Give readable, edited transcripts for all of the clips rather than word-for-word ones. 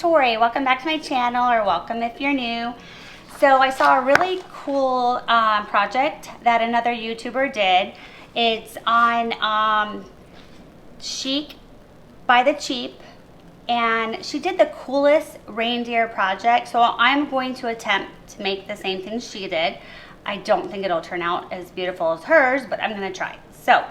Tory. Welcome back to my channel, or welcome if you're new. So I saw a really cool project that another YouTuber did. It's on Chic by the Cheap, and she did the coolest reindeer project. So I'm going to attempt to make the same thing she did. I don't think it'll turn out as beautiful as hers, but I'm gonna try. So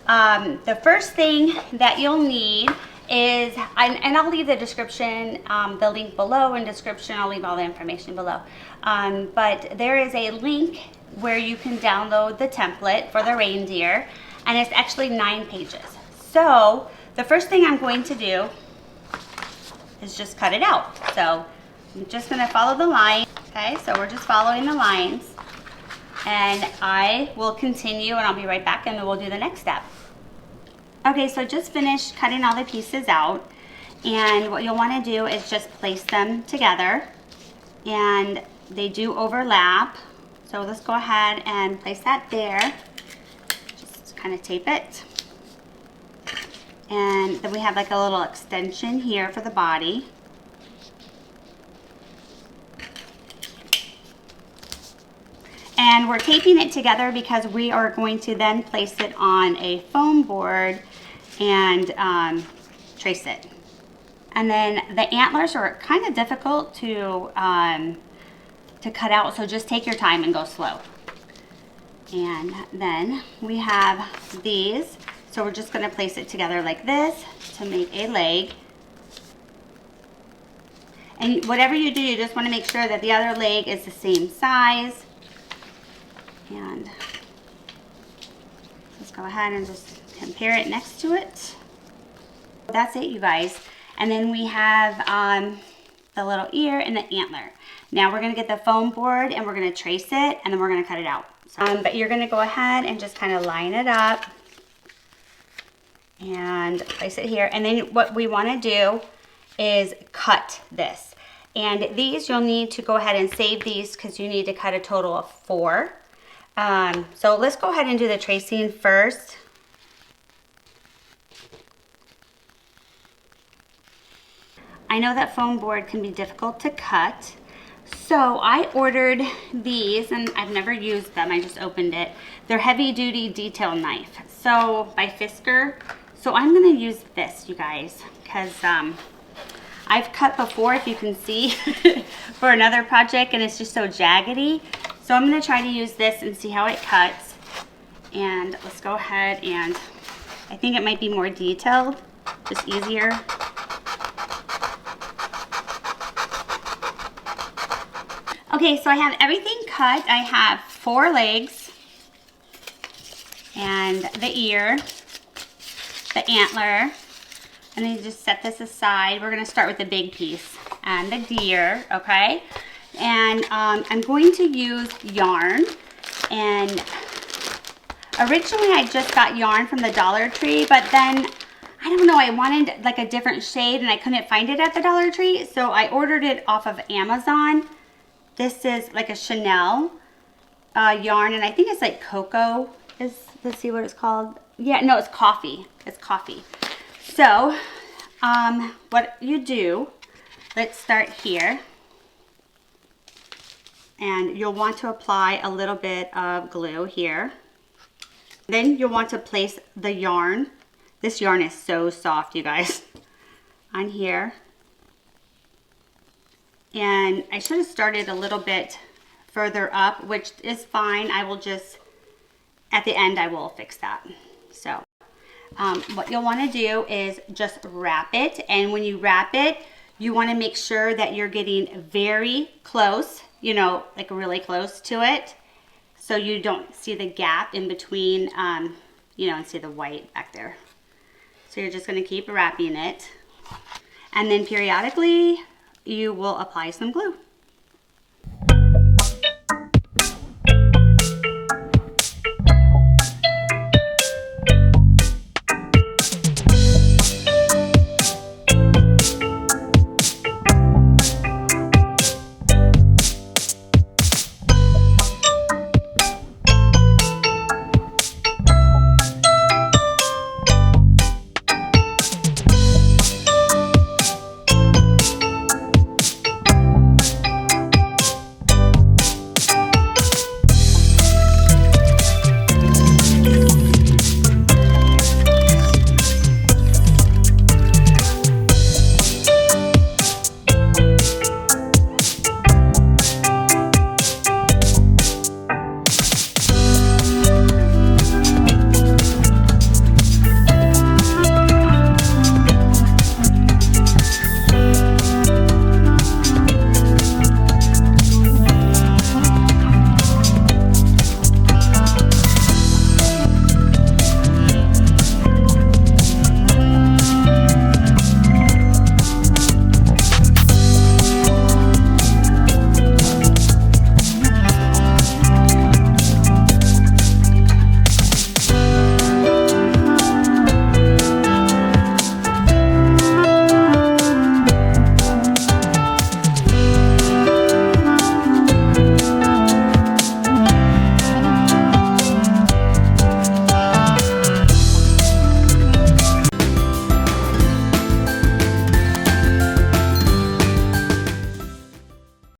the first thing that you'll need is, and I'll leave the description, the link below in description. I'll leave all the information below. But there is a link where you can download the template for the reindeer, and it's actually 9 pages. So the first thing I'm going to do is just cut it out. So I'm just gonna follow the line. Okay, so we're just following the lines, and I will continue, and I'll be right back, and then we'll do the next step. Okay, so I just finished cutting all the pieces out, and what you'll want to do is just place them together, and they do overlap. So let's go ahead and place that there. Just kind of tape it. And then we have like a little extension here for the body. And we're taping it together because we are going to then place it on a foam board and trace it. And then the antlers are kind of difficult to cut out, so just take your time and go slow. And then we have these, so we're just going to place it together like this to make a leg. And whatever you do, you just want to make sure that the other leg is the same size. And let's go ahead and just compare it next to it. That's it, you guys. And then we have the little ear and the antler. Now we're gonna get the foam board and we're gonna trace it, and then we're gonna cut it out. So, but you're gonna go ahead and just kind of line it up and place it here. And then what we wanna do is cut this. And these, you'll need to go ahead and save these because you need to cut a total of 4. So let's go ahead and do the tracing first. I know that foam board can be difficult to cut, so I ordered these, and I've never used them, I just opened it. They're heavy duty detail knife, so by Fisker. So I'm gonna use this, you guys, because I've cut before, if you can see, for another project, and it's just so jaggedy. So I'm gonna try to use this and see how it cuts. And let's go ahead, and I think it might be more detailed, just easier. Okay, so I have everything cut. I have 4 legs, and the ear, the antler, and then you just set this aside. We're gonna start with the big piece, and the deer, okay? And I'm going to use yarn, and originally I just got yarn from the Dollar Tree, but then I don't know, I wanted like a different shade and I couldn't find it at the Dollar Tree, so I ordered it off of Amazon. This is like a Chanel yarn, and I think it's like cocoa. Let's see what it's called. Yeah, no, it's coffee. It's coffee. So what you do, let's start here. And you'll want to apply a little bit of glue here. Then you'll want to place the yarn. This yarn is so soft, you guys. On here. And I should have started a little bit further up, which is fine. I will just, at the end, I will fix that. So what you'll want to do is just wrap it. And when you wrap it, you want to make sure that you're getting very close, you know, like really close to it, so you don't see the gap in between, you know, and see the white back there. So you're just going to keep wrapping it, and then periodically you will apply some glue.